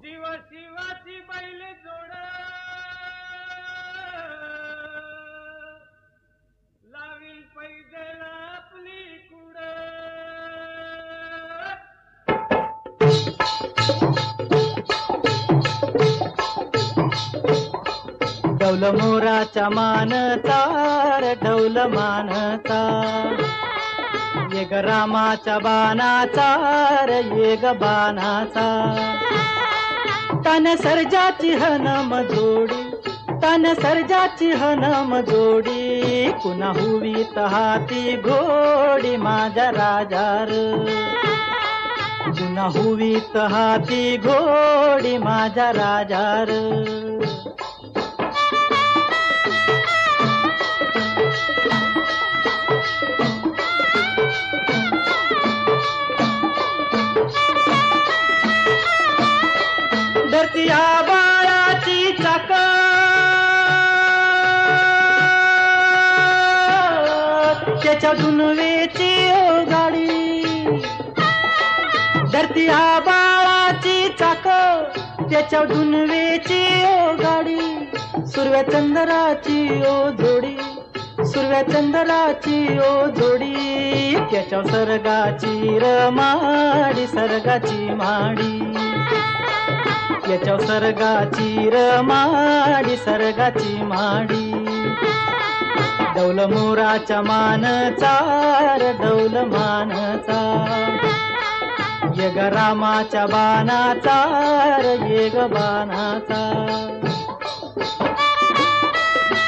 शिव शिवाची बैल जोड लावील पैदला आपली कुड डौल मोराच्या मानता रे डौल मानता ये ग रामाच्या बाणाचा रे ये ग बाणाचा तन सर्जाची हनम जोडी तन सर्जाची हनम जोडी पुन्हा हुवीत हाती घोडी माझ्या राजार पुन्हा हुवीत हाती घोडी माझ्या राजार धरती आबाळाची चाक त्याच्या दुनवेची ओ गाडी धरती आबाळाची चाक त्याच्या दुनवेची ओ गाडी सुरव्या चंद्राची ओ जोडी सुरव्या चंद्राची ओ जोडी त्याच्या सर्गाची रमाडी सर्गाची माडी याच्या सर्गाची रमाडी सर्गाची माडी डौल मोराच्या मानचा रे डौल मानचा ये ग रामाच्या बाणाचा रे ये ग बाणाचा